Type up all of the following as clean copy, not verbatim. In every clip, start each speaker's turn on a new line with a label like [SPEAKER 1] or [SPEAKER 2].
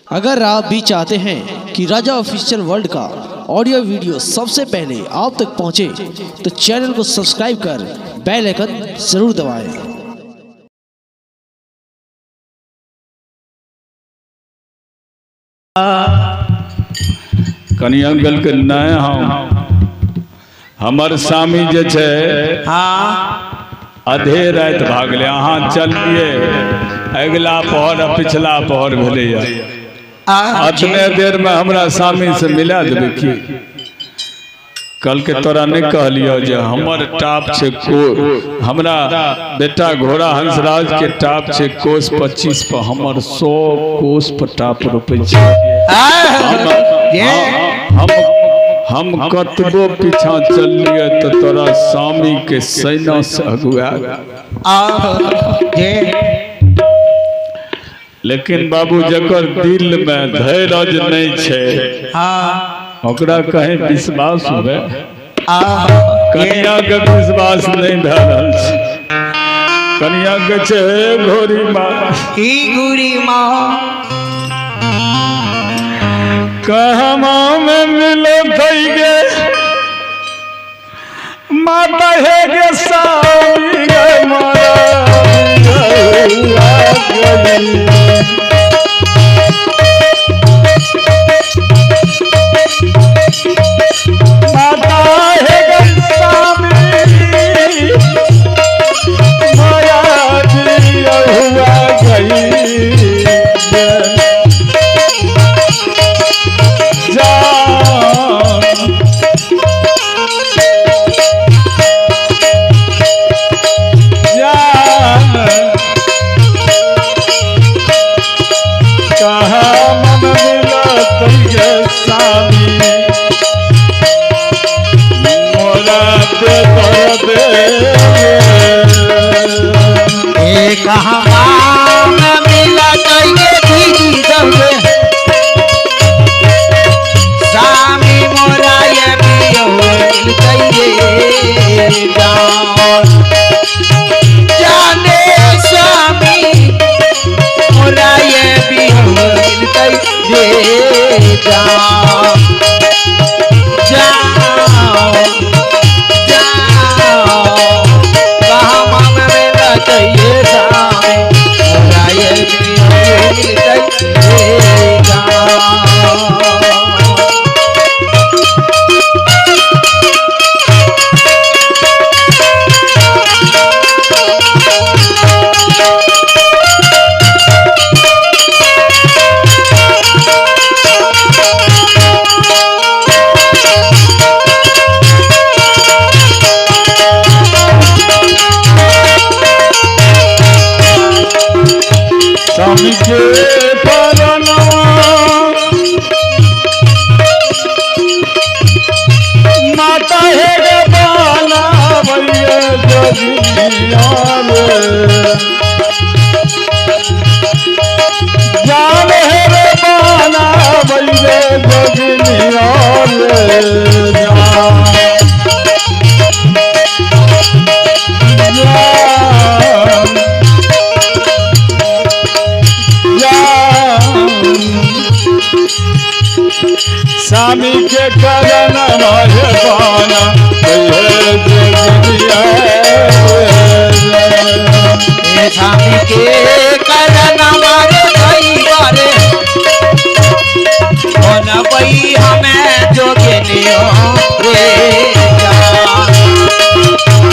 [SPEAKER 1] अगर आप भी चाहते हैं कि राजा ऑफिशियल वर्ल्ड का ऑडियो वीडियो सबसे पहले आप तक पहुंचे, तो चैनल को सब्सक्राइब कर बेल आइकन जरूर दबाएं।
[SPEAKER 2] कनिया गल के नए हमर स्वामी जे छे आधे रात भागले। अहाँ चलिए अगला पहर पिछला पहर भेले अतने देर में हमरा स्वामी से मिला देवे की। कल के तोरा नहीं कहलियो जे हमर टाप छे को हमरा बेटा घोड़ा हंसराज के टाप छे कोस 25 पर हमर 100 कोस पर टाप रोपे छे। हम कतबो पीछा चलिए तो तोरा स्वामी के सैना से अगुआ। लेकिन बाबू जकर दिल में धैर्य नहीं छे ओकरा कहीं विश्वास हुए। कन्या के विश्वास नहीं भे रहल छे। कन्या के छे घोरी माँ कहमा में मिलो थई गे माता है गे सावी गे मारा माता है गे सावी माया जी हुआ गई माता है गे बाला भैया जान है रे बाला भैया जोगिनिया स्वामी के कारण हमारे बाना
[SPEAKER 3] स्वामी के कारण हमारे भाई बई हमें जोगिनियो रे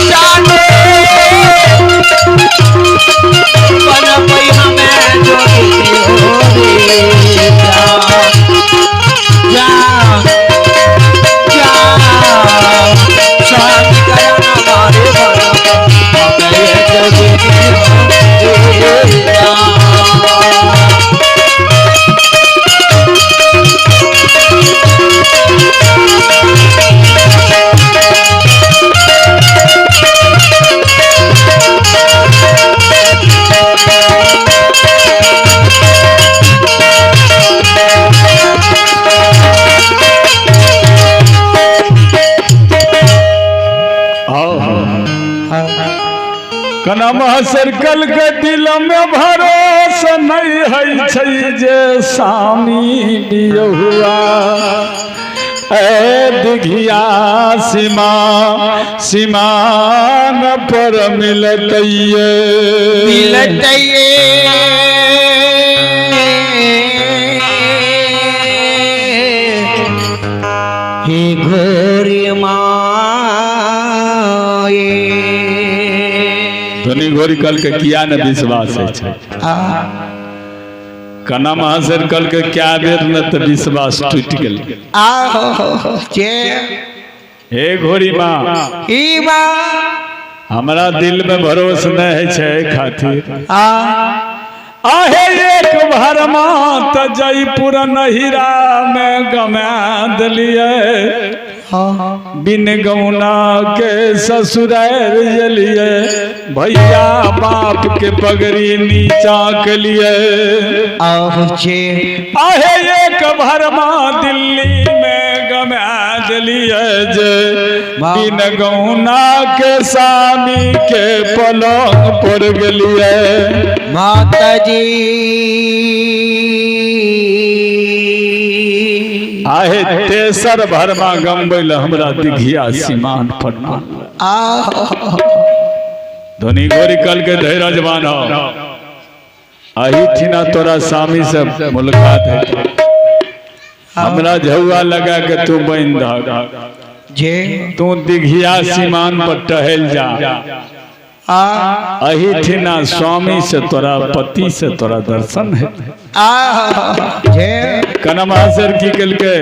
[SPEAKER 3] जाने बन बई हमें जोगिनियो रे
[SPEAKER 2] कनमा सर्कल के दिल में भरोसा से नहीं है छै जे सामी बियहुआ ए दिघिया सीमान पर मिलतइये
[SPEAKER 3] हे घोरी माए
[SPEAKER 2] धनी घोरी कल के किया न विश्वास है कना महाशर कल के क्या बेर न तो विश्वास टूट गेल हे घोरी माँ हमरा दिल में भरोसा नहीं है खातिर आहे एक भरमा त जयपुर नहिरा में गमा दिलिए बिन गौना के ससुराल जलिए भैया बाप के पगड़ी नीचा के लिए आहे एक भरमा दिल्ली में गमा दिलिए जे बिन गौना के सामी के पलंग पर गलिए
[SPEAKER 3] माता जी
[SPEAKER 2] आहे तेसर भरमा गम्बैल हमरा दिघिया सीमान फटना धनी गोरी कल के धैर्य जवान हो अही थिना तोरा सामी से मुलाकात है हमरा झुआ लगा के तू बन
[SPEAKER 3] जे
[SPEAKER 2] तू दिघिया सीमान पर टहल जा अही थिना स्वामी से तोरा पति से तोरा दर्शन है कनमा सर की कल के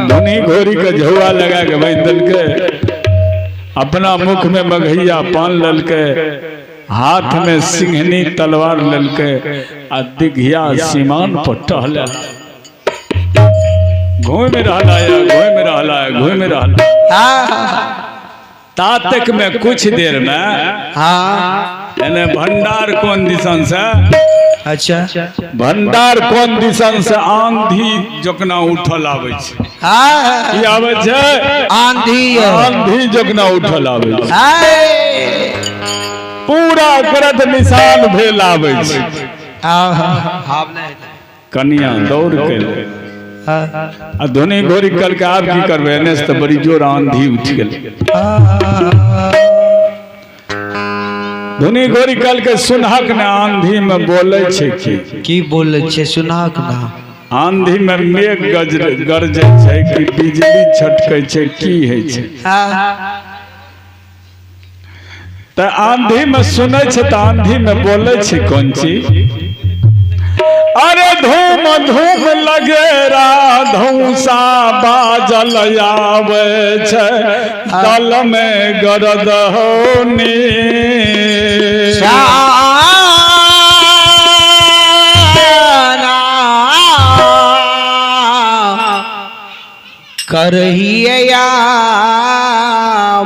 [SPEAKER 2] धनी घोरी के झुआ लगा के बन दल के अपना मुख में मघैया पान लल के हाथ में सिंहनी तलवार लल के आ दिघिया सीमान पर टहल घूम रहला तातक में कुछ देर में यानी भंडार कौन दिशन से
[SPEAKER 3] अच्छा
[SPEAKER 2] भंडार कौन दिशन से आंधी जकना उठल आवे छै की आवे छै आंधी जकना उठल आवे छै पूरा करत निशान भेल आवे छै कन्या दौड़ के आ धनी घोरी कल के आप की करबे एने से बड़ी जोर आंधी उठ गेल धनी घोरी कल के सुनहक ने आंधी में बोले छै
[SPEAKER 3] की बोले छै सुनहक ना
[SPEAKER 2] आंधी में मेघ गरजे छै कि बिजली छटकै छै की है छै त आंधी में सुनै छै त आंधी में बोले छै कोन चीज अरे धूम धूम लगेरा धौसा बाजल आवे छै दल में गरद होनी
[SPEAKER 3] करहिया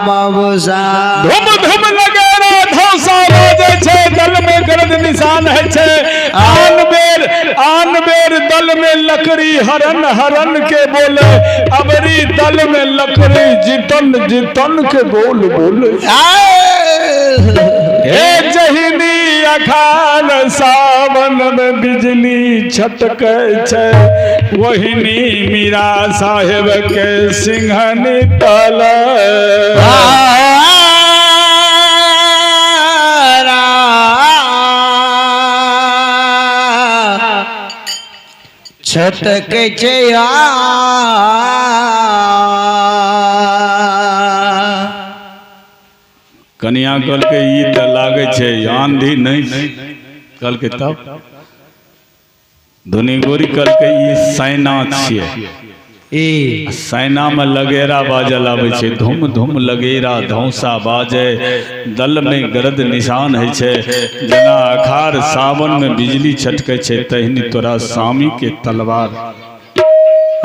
[SPEAKER 3] बाबूसा
[SPEAKER 2] धूम धूम लगेरा धौसा बाजे छै दल में गरद निशान है छै आन बेर दल में लकड़ी हरन हरन के बोले अबरी दल में लकड़ी जितन जितन के बोल बोले हे जहिनी अखान सावन में बिजली छटके छै वहिनी मीरा साहेब के सिंहनी तल
[SPEAKER 3] छटक
[SPEAKER 2] कन्या कल के ई त लागे छै आंधी नहीं कल के तब धनी गोरी कल के ई सैना छियै सैना में लगेरा बाजल आवे छै धूम धूम लगेरा धौसा बाजे दल में गरद निशान है छै जना अखार सावन में बिजली छटके छै तहिनी तोरा सामी के तलवार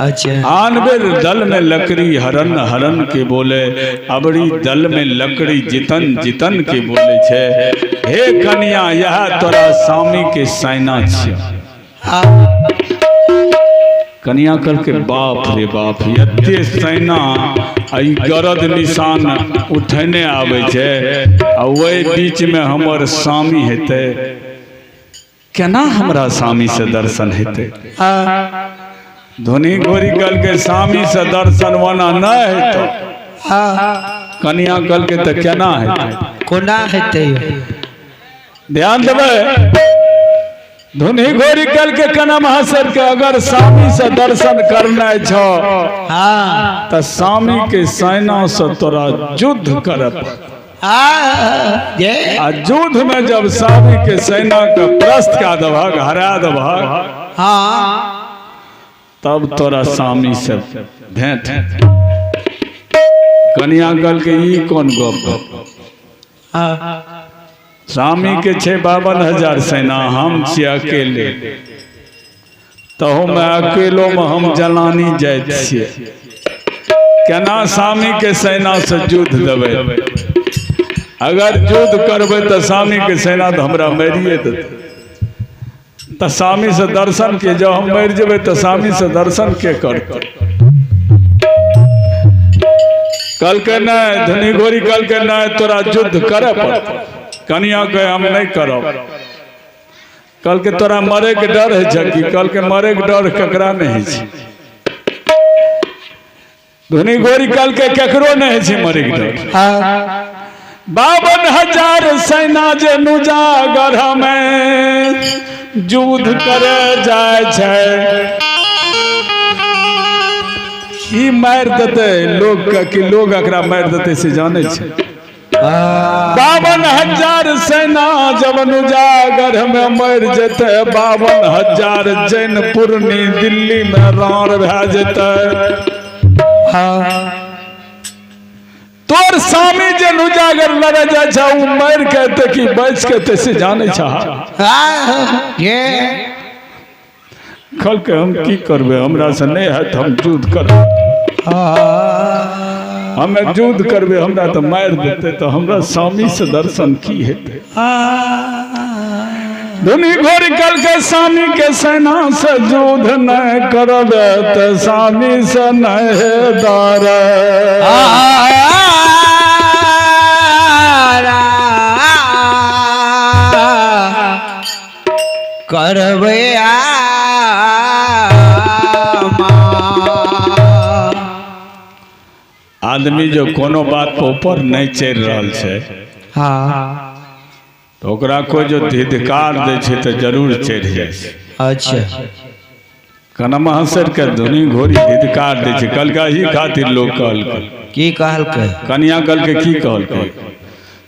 [SPEAKER 3] अच्छा
[SPEAKER 2] आन बेर दल में लकड़ी हरन हरन के बोले अबरी दल में लकड़ी जितन जितन के बोले छे हे कन्या यह तोरा सामी के सैना छियै कन्या कल के बाप रे बाप एते सैना आई गरद निशान उठने आवे छै आ वही बीच में हमर सामी हेते केना हमरा स्वामी से दर्शन हेते। धुनी गोरी कल के स्वामी से दर्शन वना न हेतो, कन्या कल के तो केना हेते,
[SPEAKER 3] कोना हेते।
[SPEAKER 2] ध्यान देवे। धुनी गोरी कल के कना महासर के अगर स्वामी से दर्शन करना छो तो स्वामी के सेना से तोरा युद्ध करब। आ युद्ध में जब स्वामी के सेना का प्रस्त का दभग हरा दभग तब तोरा स्वामी से भेंट। कन्या कल के ई कौन गप। स्वामी के 52,000 सेना, हम छी अकेले, तो मैं अकेलो में हम जलानी जाइत छियै। केना स्वामी के सेना से युद्ध देवे। अगर युद्ध करबै तो स्वामी के सेना तो हमरा मारिए देते। तो स्वामी से दर्शन के जब हम मर जेबै तो स्वामी से दर्शन के करते। कल के नहीं धनी गोरी कल के नहीं तोरा युद्ध करे पड़ता। कन्या के हम नहीं करब। कल के तोरा मरे के डर है कि कल के मरे के डर ककरा नहीं है। धनी गोरी कल के केकरो नहीं है मरे के डर। 52,000 सेना जे नुजागर में युद्ध करे जाय छै। ई मार देते लोग कि लोग एकरा मार देते से जाने छै। 52,000 सेना जब उजागर में मर जेते। 52,000 जैनपुरनी दिल्ली में रार भे जेते। तोर स्वामी जे उजागर लड़े जाय छै उ मर के ते कि बच के ते से जाने छ। कल के हम की करबे, हमरा से नहीं है हम युद्ध करब। हमें युद्ध करबे हमरा तो मार देते तो हमरा स्वामी से दर्शन की हेते। धनी घोरी कल के स्वामी के सेना से युद्ध नहीं करबे तो स्वामी से नहीं डर।
[SPEAKER 3] करबे
[SPEAKER 2] आदमी जो कोनो बात पर ऊपर नहीं चढ़ रहल छै तो ओकरा कोई जो धिक्कार दे छै तो जरूर चढ़ जाय छै।
[SPEAKER 3] अच्छा
[SPEAKER 2] कनमा हंसर के धुनी घोरी धिक्कार दे छै। कल का ही खातिर लोग कहलकै
[SPEAKER 3] की कहलकै।
[SPEAKER 2] कन्या कल के की कहलकै।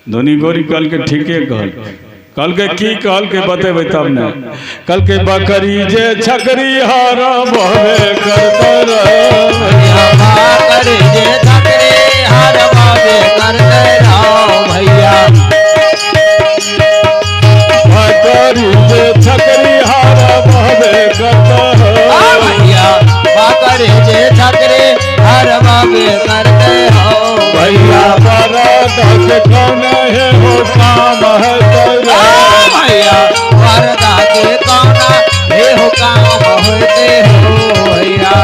[SPEAKER 2] धुनी घोरी कल के ठीके कहलकै। कल के की कहलकै बतेबै तब ने। कल के बकरी जे छकरी हर बहबे करते रहे।
[SPEAKER 3] बकरी जे छकरी हर बहबे करते रहो भैया।
[SPEAKER 2] बकरी जे छकरी हर बहबे करते रहो
[SPEAKER 3] भैया। बकरी जे छकरी हर बहबे करते हो
[SPEAKER 2] भैया। बरदा के कौन है हो काम है तेरा
[SPEAKER 3] भैया। बरदा के कौन है हो काम होते हो भैया।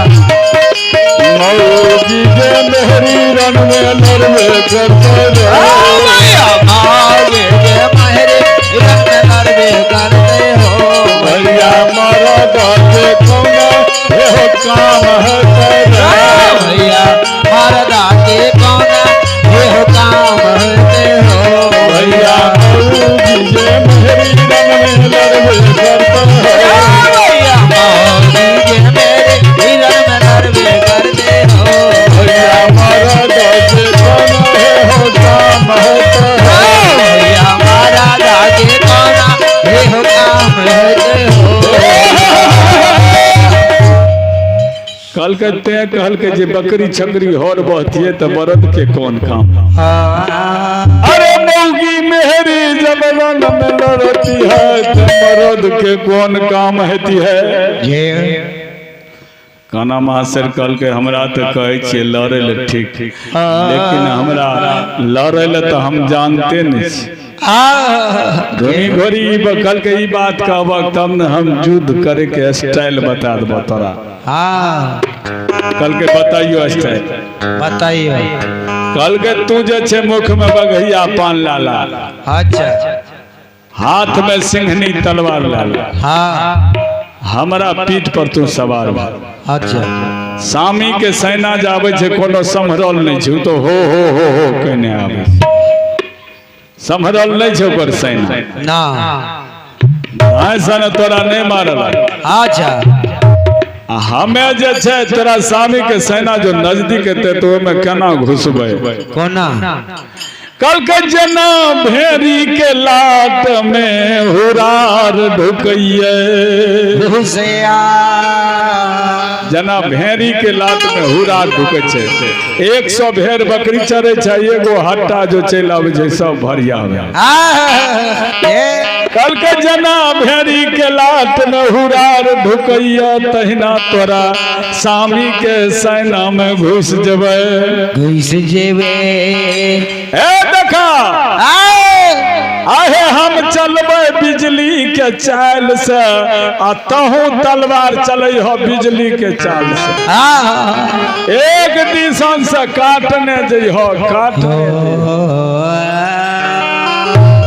[SPEAKER 2] मौजी जे मेहरी रन में लड़वे करते रहो
[SPEAKER 3] भैया। मौजी जे मेहरी रन में लड़वे करते हो
[SPEAKER 2] भैया। बरदा के कौन है हो काम है तेरा
[SPEAKER 3] भैया। बरदा के कौन है हो काम होते हो
[SPEAKER 2] भैया। मौजी जे मेहरी रन में लड़वे करते रहो
[SPEAKER 3] भैया। मौजी जे मेहरी रन में लड़वे करते हो
[SPEAKER 2] भैया। बरदा के कौन है हो काम है तेरा
[SPEAKER 3] भैया। बरदा के कौन है हो काम होते हो।
[SPEAKER 2] कल के ते कहल के जे बकरी छकरी हर बहतिए तो मर्द के कौन काम। अरे मौगी मेहरी जब रन में लड़ती है तो मर्द के कौन काम हेती है। काना मास्टर कल के हमरा तो कहे छिए लड़े ले ठीक लेकिन हमरा लड़े ले तो हम जानते नहीं छी। धोनी घोरी कल के ई बात का वक्त तब न हम युद्ध करे के स्टाइल बता देबो तोरा। कल के बताइयो स्टाइल
[SPEAKER 3] बताइयो।
[SPEAKER 2] कल के तू जे छे मुख में बगहिया पान लाला।
[SPEAKER 3] अच्छा
[SPEAKER 2] हाथ में सिंहनी तलवार लाल,
[SPEAKER 3] हाँ
[SPEAKER 2] हमारा पीठ पर तू सवार भा।
[SPEAKER 3] अच्छा
[SPEAKER 2] सामी के सेना जावे छे कोनो समरल नहीं छे, तो हो कहने आवे, समरल नहीं छे ओकर सेना
[SPEAKER 3] ना,
[SPEAKER 2] ऐसा न तोरा नहीं मारल।
[SPEAKER 3] अच्छा
[SPEAKER 2] हमें जे छे तेरा सामी के सेना जो नजदीक हेते तो में केना घुसबे
[SPEAKER 3] कोना,
[SPEAKER 2] कल के जना भेरी के लाट में हुरार ढुकइए,
[SPEAKER 3] घुसया
[SPEAKER 2] जना भेरी के लाट में हुरार ढुके छे। 100 भेड़ बकरी चरे छे, एगो हट्टा जो चल आवे छे सब भरिया में। कल के जना भेरी के लाट में हुरार ढुकइया, तहिना तोरा सामी के सेना में घुस जबे,
[SPEAKER 3] घुस जेबे।
[SPEAKER 2] ए देखा आहे हम चलबे बिजली के चाल से, आ तहु तलवार चले हो बिजली के चाल से। एक दिशन से काटने जइहो, काटने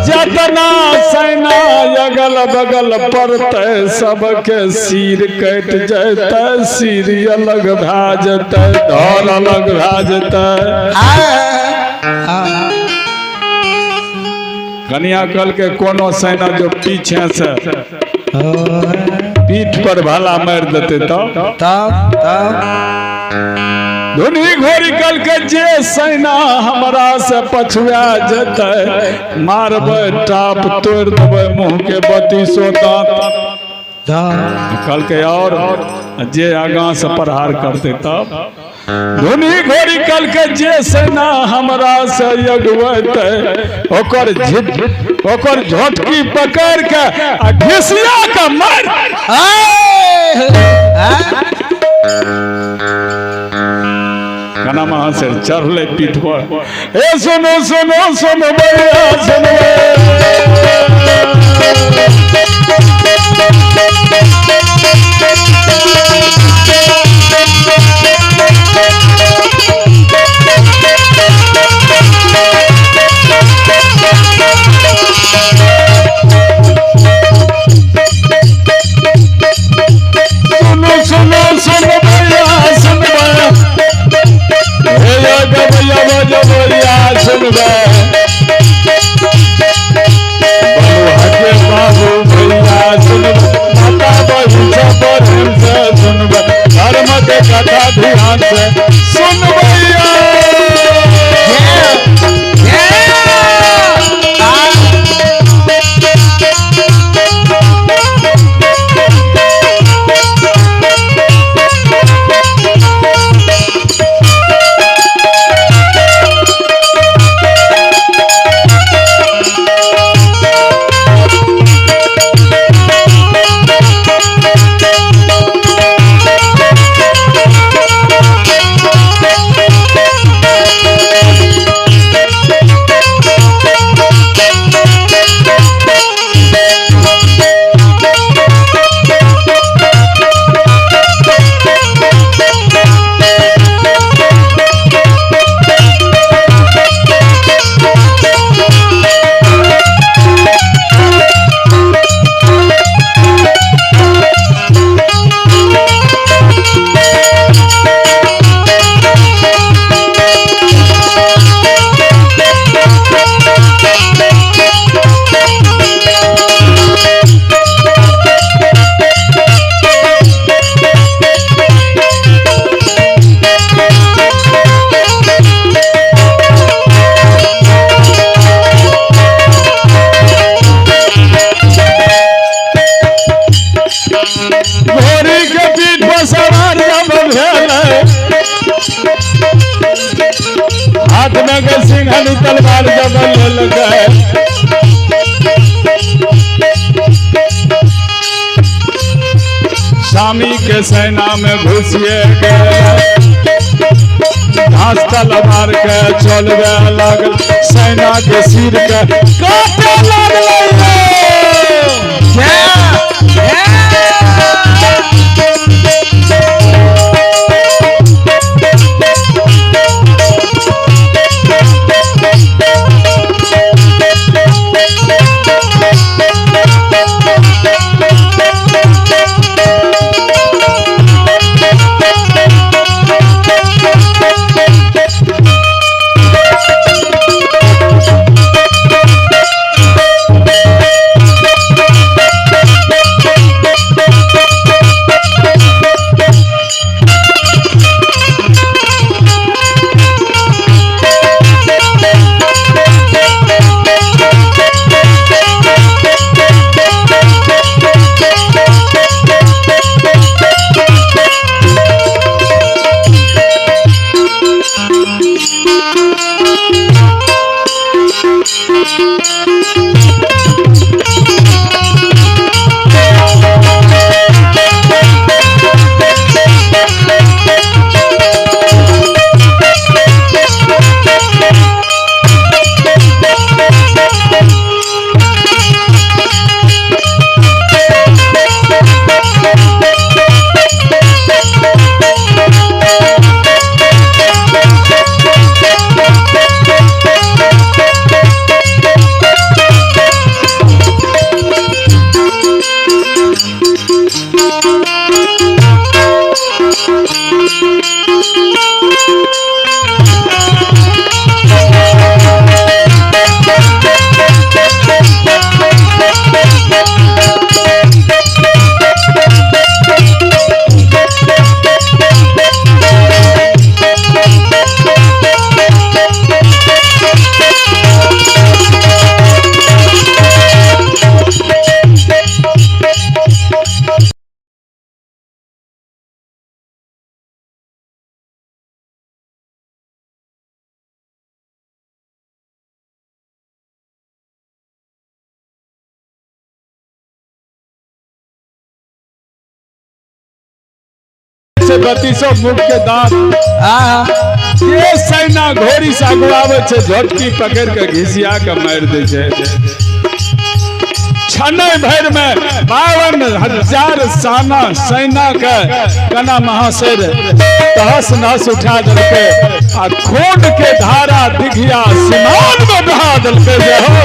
[SPEAKER 2] जतना सेना अगल बगल पड़ते सबके सिर कट जते, सिर अलग भा जते, धर अलग भा जते। कन्या कल के कोनो सेना जो पीछे से पीठ पर भाला मार देते तब धुनी घोरी कल के जे सेना हमरा से पछुआ जते, मारबे टाप तोड़ देबे मुंह के 32 दांत। कल के और जे आगा से प्रहार करते तब धुनी घोरी कल के जे सेना हमरा से यगवते, ओकर झोटकी पकड़ के आ घिसिया के मार। कना महा से चढ़ले पीठ पर, ए सुनो सुनो सुनो भैया सुनो, कथा ध्यान से सुन भैया। हाथ में के सिंघनी तलवार जब लगे, स्वामी के सेना में घुसिए गए, घास तलवार के चलवे लगल, सेना के सिर के काटे लगल। छै 3200 मुख के दांत। ये सैना घोड़ी से अगुआवे छै, झोटकी पकड़ के घिसिया के मार दे छै। छनै भर में 52,000 साना सेना के कना महाशर तहस नहस उठा देलकै आ खून के धारा दिघिया सिमान में बहा देलकै जे हो।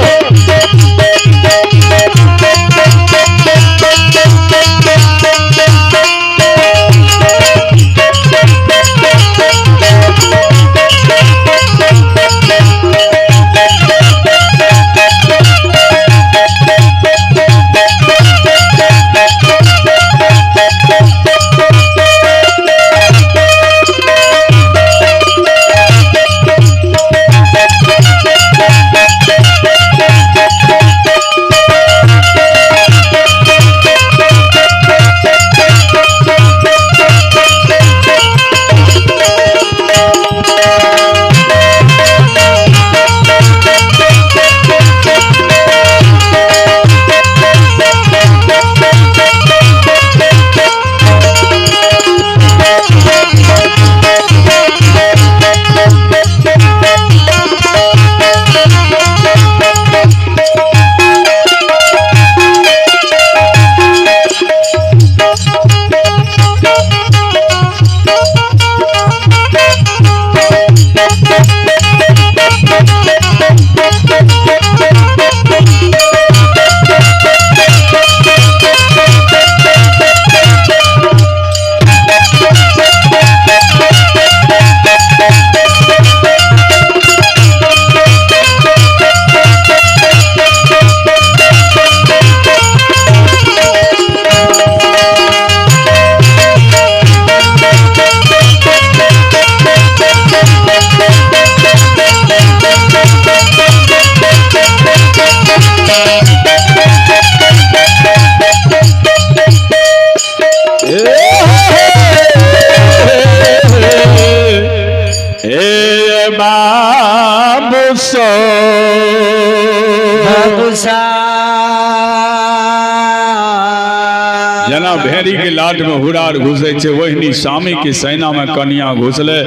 [SPEAKER 2] जना भेड़ी के लाट में हुरार घुसे छे, वही स्वामी के सेना में कनिया घुसले।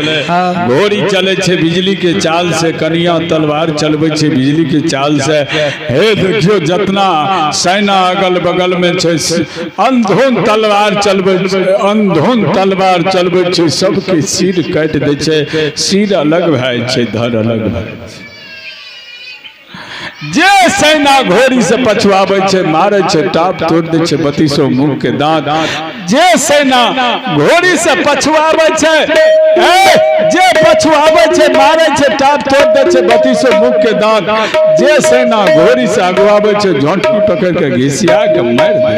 [SPEAKER 2] घोड़ी चले छे बिजली के चाल से, कनिया तलवार चलबे छे बिजली के चाल से। हे देखियो जितना सेना अगल बगल में छे, अंधोन तलवार चलबे छे, अंधोन तलवार चलबे छे, सबके सिर काट दे छे। सिर अलग भाई छे, धड़ अलग भाई छे। जे सेना घोड़ी से पछुआबे छे, मारे छे, टाप तोड़ दे छे 3200 मुख के दांत। जे सेना घोड़ी से पछुआबे छे, जे पछुआबे छे, मारे छे, टाप तोड़ दे छे 3200 मुख के दांत। जे सेना घोड़ी से अगुआबे छे, झोंटकी पकड़ के घिसिया के मार दे।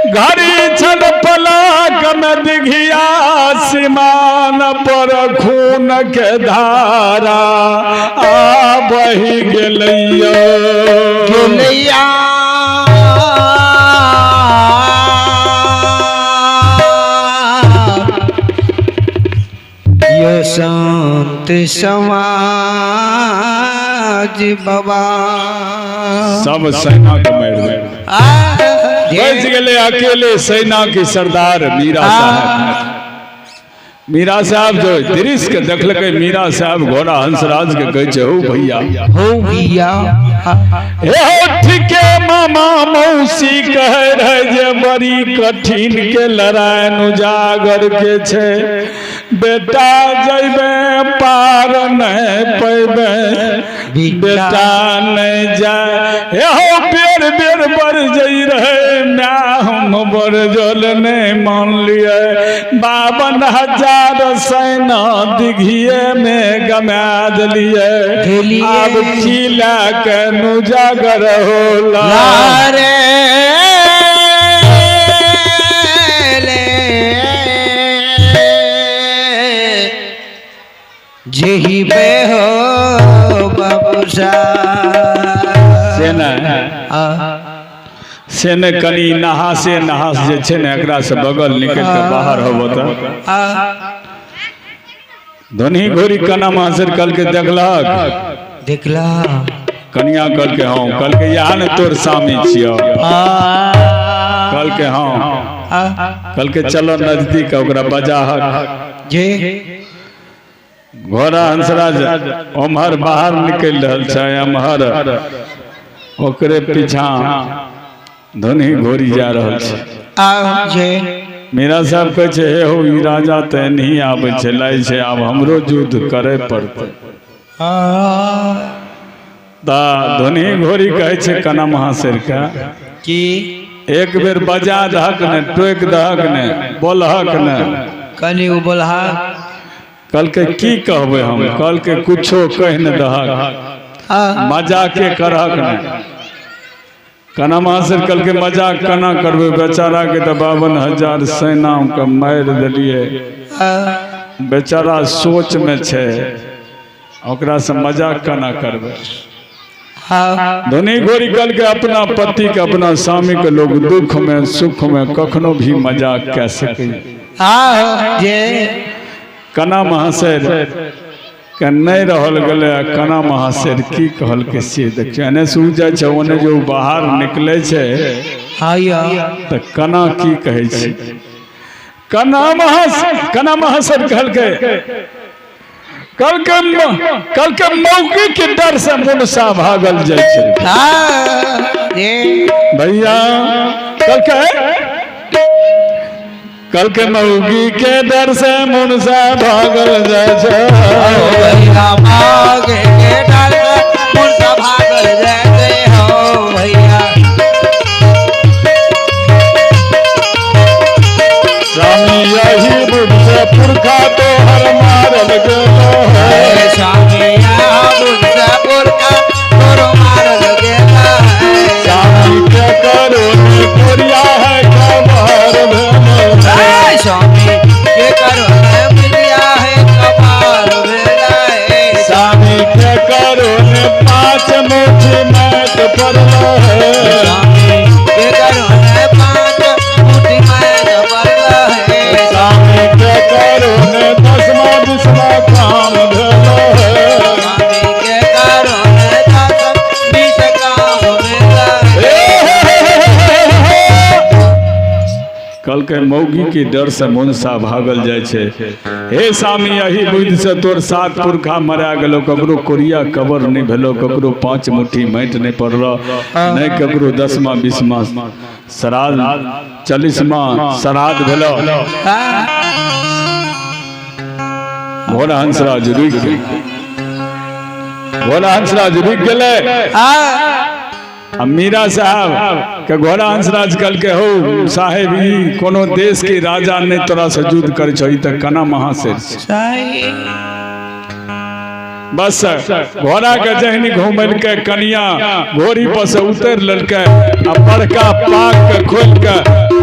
[SPEAKER 2] घड़ी छल पलाक में दिघिया सिमान पर खून के धारा आ बही गेलैया।
[SPEAKER 3] यो संत समाज बाबा
[SPEAKER 2] सब सेना के मार दे। बच गए अकेले सेना के सरदार मीरा साहब। मीरा साहब जो दृश्य के देखल, मीरा साहब घोड़ा हंसराज के कहे छे, हो भैया,
[SPEAKER 3] हो भैया,
[SPEAKER 2] ठीके मामा मौसी कह रहे जे बड़ी कठिन के लड़ाई उजागर के छे। बेटा जइबे पार नहीं पैबे, बेटा नहीं जाए। हो बेर बेर बढ़ जाइ रहे, मैं हम बड़ जल नहीं मान लिए। 52,000 सेना दिघिए में गमा दिलिए। अब किला के उजागर होला
[SPEAKER 3] रे जेही बे हो बाबूसा
[SPEAKER 2] सेना सेने कनी नहासे नहास जे छे ने एकरा से बगल निकल के बाहर होबो त धनी घोरी कना मासर कल के
[SPEAKER 3] देखला
[SPEAKER 2] कनिया कल के हाँ, कल के यहाँ ने तोर स्वामी छियो, कल के हाँ कल के चलो नजदीक ओकरा बजा
[SPEAKER 3] जी
[SPEAKER 2] घोड़ा हंसराज ओम्हर बाहर निकल रहल छै एम्हर ओकरे पीछा धनी घोड़ी जा रहल छै
[SPEAKER 3] जी
[SPEAKER 2] मीरा साहब कहै छै हे हो ई राजा तऽ नहीं आबै छै लै छै आब हमरो युद्ध करे पड़तै धनी घोड़ी कहै छै कना महाशर के
[SPEAKER 3] की
[SPEAKER 2] एक बेर बजा दहक ने टोक दहक ने बोलहक ने
[SPEAKER 3] कनी बोलहा
[SPEAKER 2] कल के की कहबे हम कल के कुछो कह न दहक मजाके करहक ने कना महाशर कल के मजाक कना करबे बेचारा के तो 52,000 सेना के मार दिलिए बेचारा सोच में छै ओकरा से मजाक कना करबे धनी घोड़ी कल के अपना पति के अपना स्वामी के लोग दुख में सुख में कखनो भी मजाक कह सके कना महाशर के नहीं रहल गले कना महाशर की कहल के से देखिए एने से जाय छै ओने जो बाहर निकले छै तो कना की कहे छै कना महाशर कहल कल के मौकी के डर से मुनसा भागल जाय छै भैया कल के मौगी के डर से मुनसा भागल जाय छै
[SPEAKER 3] भैया मागे के डर से मुनसा भागल जाते हो भैया
[SPEAKER 2] स्वामी यही बुझ से पुरखा तो हर मारल गेलो है
[SPEAKER 3] स्वामी मुनसा पुरखा तोरो मारल गेला है
[SPEAKER 2] स्वामी के करो कोरिया है खबर भेल
[SPEAKER 3] स्वामी के करो मिलिया है कपार भेला है
[SPEAKER 2] स्वामी के करो ने 5 मुट्ठी माट पड़लो है
[SPEAKER 3] स्वामी के करो 5 मुट्ठी माट पड़ला है
[SPEAKER 2] स्वामी के करो ने 10वां 20वां काम भेलो है
[SPEAKER 3] स्वामी के करो 10 20 काम भेला है
[SPEAKER 2] कल के मौगी के डर से मुनसा भागल जाय छै हे स्वामी यही बुद्धि से तोर 7 पुरखा मरा गेलो ककरो कोरिया कबर नहीं भेलो ककरो 5 मुट्ठी माट नहीं पड़लो नहीं ककरो 10वां 20वां श्राद्ध 40वां श्राद्ध भेलो घोड़ा हंसराज रुक गेल घोड़ा हंसराज रुक गेले मीरा साहब के घोड़ा हंसराज कल के हो साहेब ई कोनो देश के राजा ने तोरा से युद्ध करे छै त कना महाशर बस घोड़ा के जहनी घूमल के कनिया घोड़ी पर से उतर ललके आ बड़का पाक के खोल के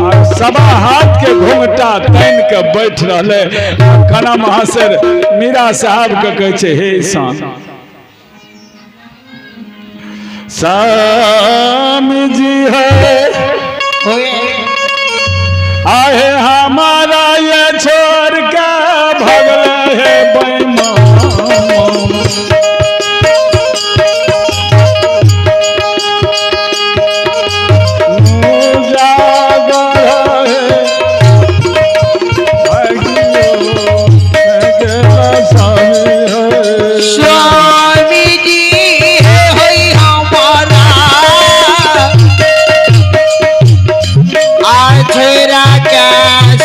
[SPEAKER 2] आ सवा हाथ के घूंघटा तान के बैठ रहले कना महाशर मीरा साहब के कहे छै हे शान स्वामी जी है आए हमारा ये छोड़ के भगल है बेईमान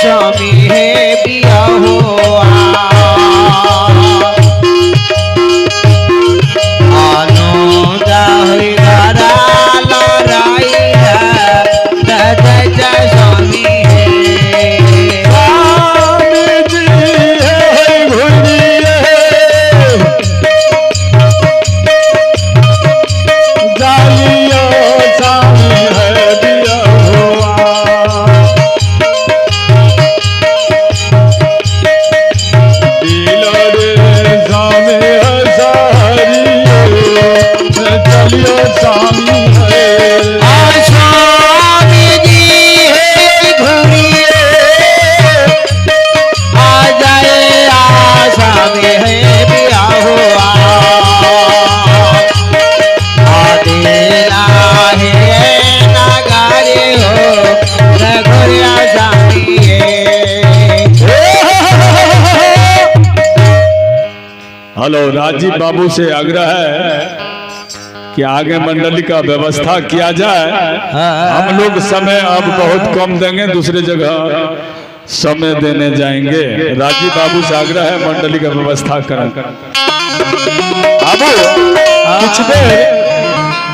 [SPEAKER 3] स्वामी है पिया हुआ आनंदा हरि धारा लड़ाई है स्वामी है
[SPEAKER 2] स्वामी जी है घुड़िए जाइयो स्वामी है दिया हुआ हेलो, राजीव बाबू से आग्रह है कि आगे मंडली का व्यवस्था किया जाए। हम लोग समय अब बहुत कम देंगे, दूसरे जगह समय देने जाएंगे। राजीव बाबू से आग्रह है मंडली का व्यवस्था करें। अब कुछ देर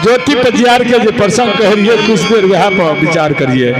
[SPEAKER 2] ज्योति पजियार के जो प्रसंग कह रही है, कुछ देर वह पर विचार करिए।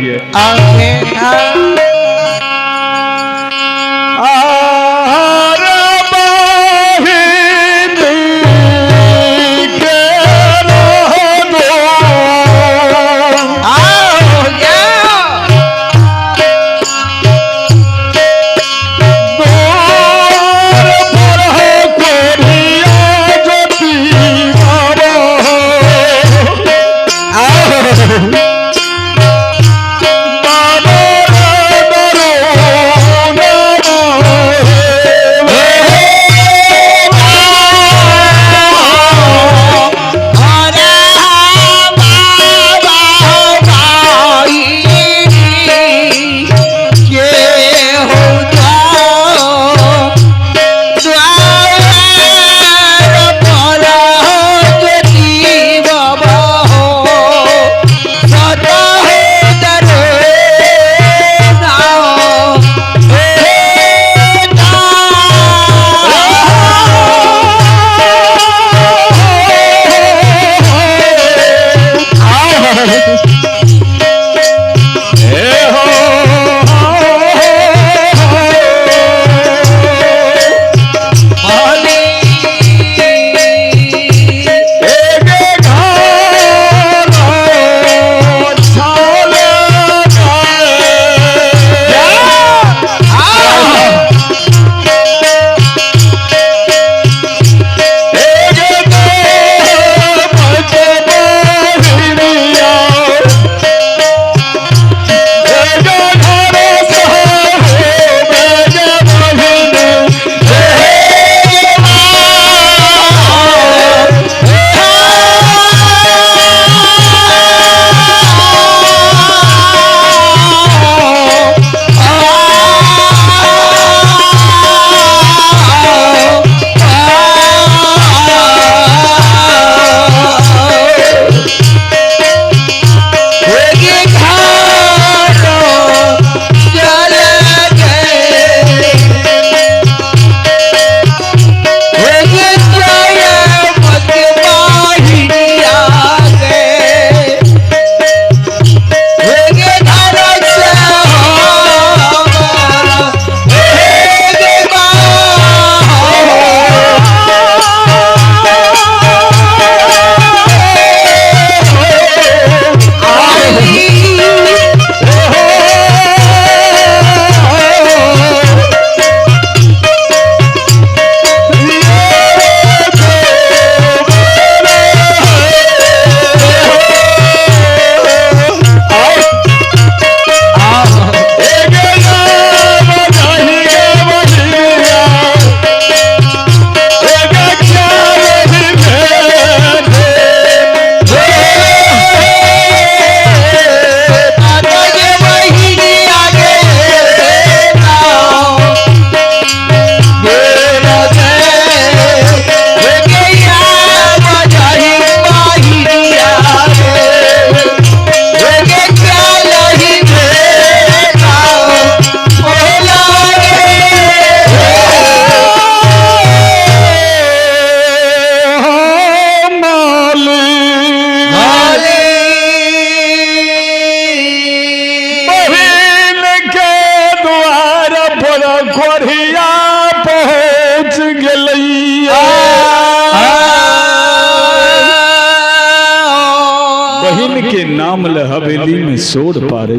[SPEAKER 2] के नाम ले हवेली में सोड़ पारे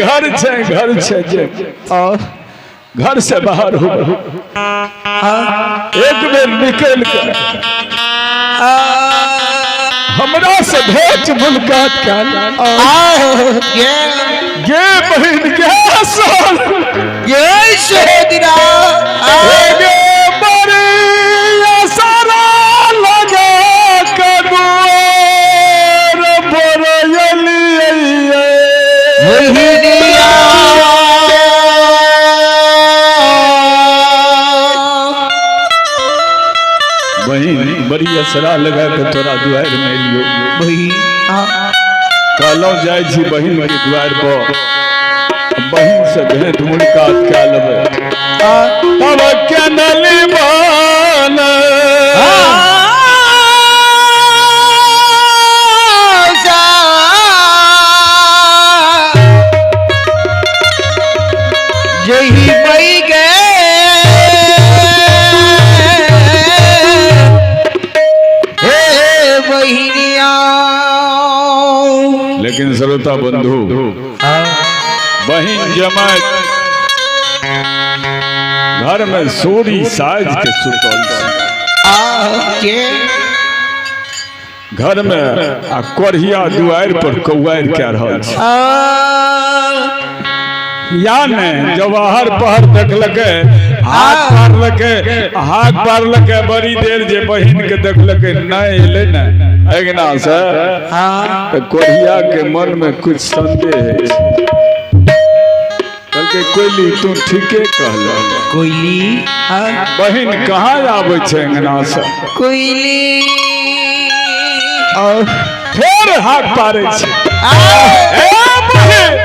[SPEAKER 2] घर छे घर से बाहर हो एक बेर निकल कर हमरा से भेंट मुलाकात कर गे बहन गे सोन
[SPEAKER 3] ये शेदिरा
[SPEAKER 2] गे बड़ी सारा लगा कदूर बरयली असरा लगा के तोरा दुआर में लियो कहलो जाय छी बहिन के द्वार पर बहिन से भेंट मुलाकात क्या लेबे तब क्या नली बन
[SPEAKER 3] यही बई गए हे बहिनिया।
[SPEAKER 2] लेकिन श्रोता बंधु बहिन जमाई घर में सोरी साज के सुतल
[SPEAKER 3] के
[SPEAKER 2] घर में आ कोढ़िया दुआर पर कौआर क्या रहल छै या ने जवाहर पहर देखलके हाथ पारलके बड़ी देर जे बहिन के देखलके नहीं एले न अगना से तो कोढ़िया के मन में कुछ संदेह है कहलके कोयली तू ठीके कहला
[SPEAKER 3] कोयली
[SPEAKER 2] बहिन कहाँ आबै छै अंगना से
[SPEAKER 3] कोयली
[SPEAKER 2] और फिर हाथ पारे छै ए बहिन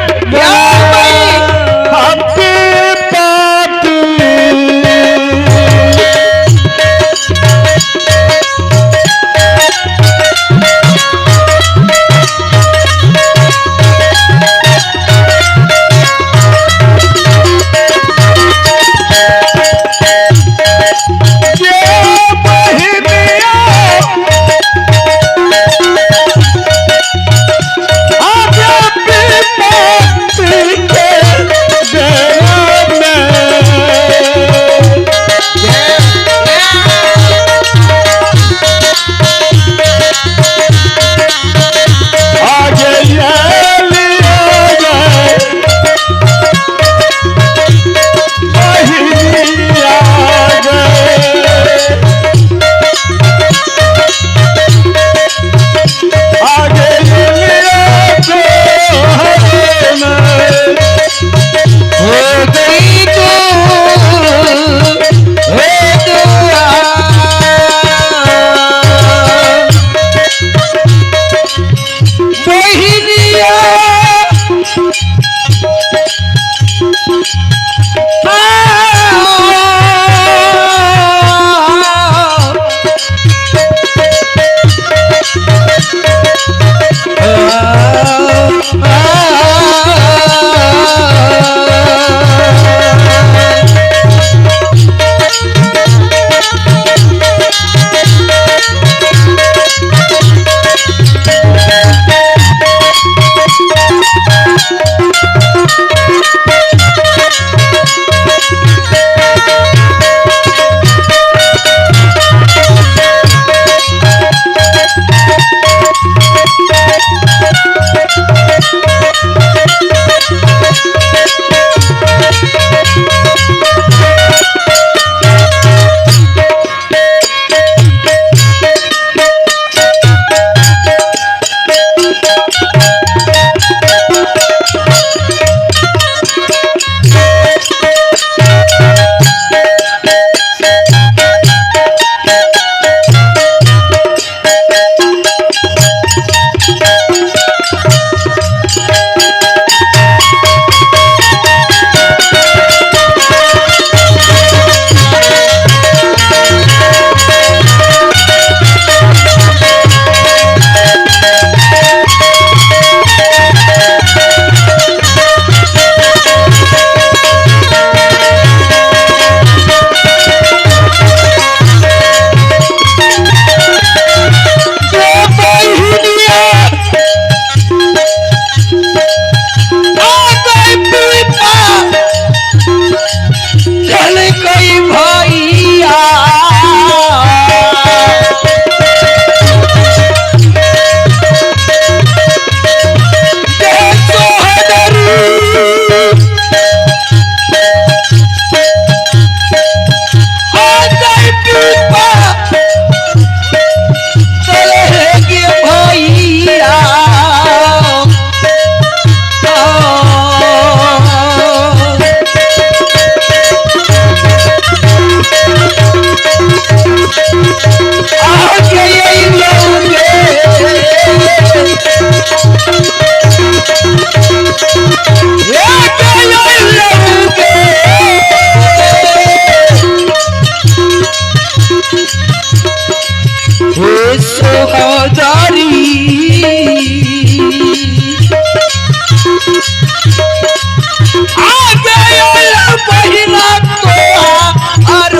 [SPEAKER 3] पहिला तोहार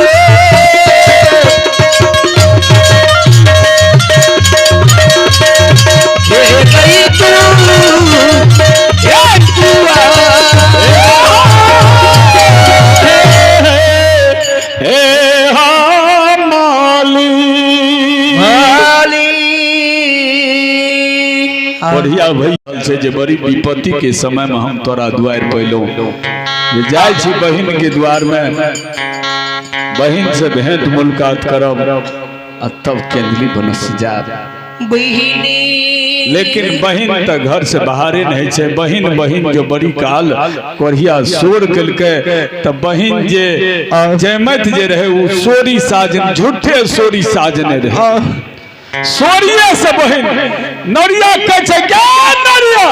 [SPEAKER 2] बढ़िया भैया से जे बड़ी विपत्ति के समय में हम तोरा द्वार पैलो जाय छी बहिन के द्वार में बहिन से भेंट मुलाकात करब आ तब केंद्री बनस जाब लेकिन बहिन त घर से बाहरे नहीं छे बहिन बहिन जो बड़ी काल कोरिया सोर कलके त बहिन जे जयमत जे रहे उ सोरी साजन झूठे सोरी साजने रहे सोरिया से बहिन नरिया कह छे क्या नरिया